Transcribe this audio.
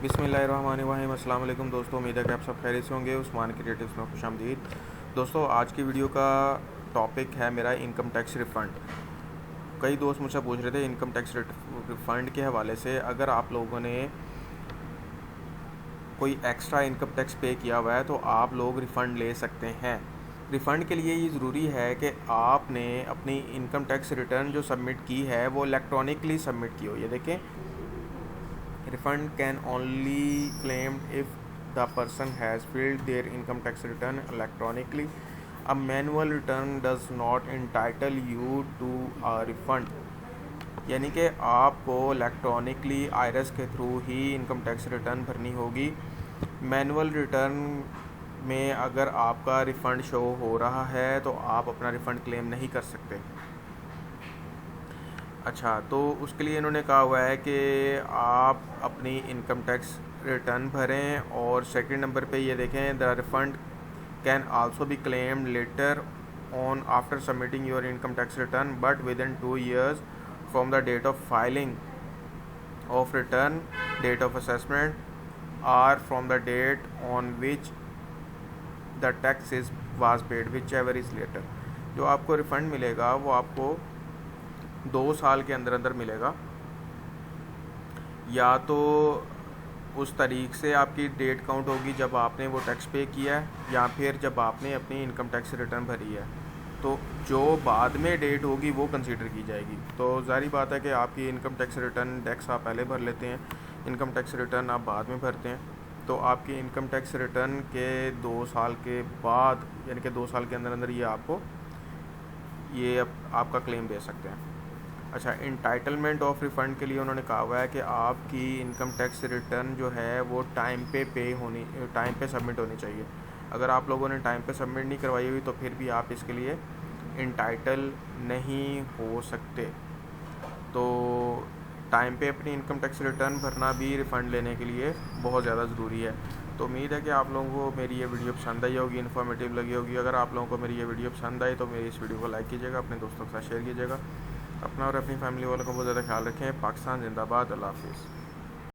बिस्मिल्लाहिर्रहमानिर्रहीम। अस्सलाम वालेकुम दोस्तों, उम्मीद है कि आप सब खैरियत से होंगे। उस्मान क्रिएटिव्स में खुशामदीद। दोस्तों, आज की वीडियो का टॉपिक है मेरा इनकम टैक्स रिफ़ंड। कई दोस्त मुझसे पूछ रहे थे इनकम टैक्स रिफ़ंड के हवाले से, अगर आप लोगों ने कोई एक्स्ट्रा इनकम टैक्स पे किया हुआ है तो आप लोग रिफ़ंड ले सकते हैं। रिफ़ंड के लिए ये ज़रूरी है कि आपने अपनी इनकम टैक्स रिटर्न जो सबमिट की है वो इलेक्ट्रॉनिकली सबमिट की हो। ये देखें, refund can only claimed if the person has filled their income tax return electronically. A manual return does not entitle you to a refund. यानी कि आपको इलेक्ट्रॉनिकली आईआरएस के थ्रू ही इनकम टैक्स रिटर्न भरनी होगी। मैनुअल रिटर्न में अगर आपका refund show हो रहा है तो आप अपना रिफ़ंड क्लेम नहीं कर सकते। अच्छा, तो उसके लिए इन्होंने कहा हुआ है कि आप अपनी इनकम टैक्स रिटर्न भरें। और सेकंड नंबर पे ये देखें, the refund can also be claimed later on after submitting your income tax return but within 2 years from the date of filing of return, date of assessment or from the date on which the tax is was paid, which ever is later. जो आपको refund मिलेगा वो आपको 2 साल के अंदर अंदर मिलेगा, या तो उस तारीख से आपकी डेट काउंट होगी जब आपने वो टैक्स पे किया है, या फिर जब आपने अपनी इनकम टैक्स रिटर्न भरी है। तो जो बाद में डेट होगी वो कंसीडर की जाएगी। तो ज़ाहिर बात है कि आपकी इनकम टैक्स रिटर्न टैक्स आप पहले भर लेते हैं, इनकम टैक्स रिटर्न आप बाद में भरते हैं। तो आपकी इनकम टैक्स रिटर्न के 2 साल के बाद, यानी कि 2 साल के अंदर अंदर ये आपको आपका क्लेम दे सकते हैं। अच्छा, इंटाइटलमेंट ऑफ रिफ़ंड के लिए उन्होंने कहा हुआ है कि आपकी इनकम टैक्स रिटर्न जो है वो टाइम पे सबमिट होनी चाहिए। अगर आप लोगों ने टाइम पे सबमिट नहीं करवाई हुई तो फिर भी आप इसके लिए इंटाइटल नहीं हो सकते। तो टाइम पे अपनी इनकम टैक्स रिटर्न भरना भी रिफ़ंड लेने के लिए बहुत ज़्यादा ज़रूरी है। तो उम्मीद है कि आप लोगों को मेरी ये वीडियो पसंद आई होगी, इन्फॉर्मेटिव लगी होगी। अगर आप लोगों को मेरी ये वीडियो पसंद आई तो मेरी इस वीडियो को लाइक कीजिएगा, अपने दोस्तों के साथ शेयर कीजिएगा। अपना और अपनी फैमिली वालों का बहुत ज़्यादा ख्याल रखें। पाकिस्तान जिंदाबाद। अल्लाह हाफिज़।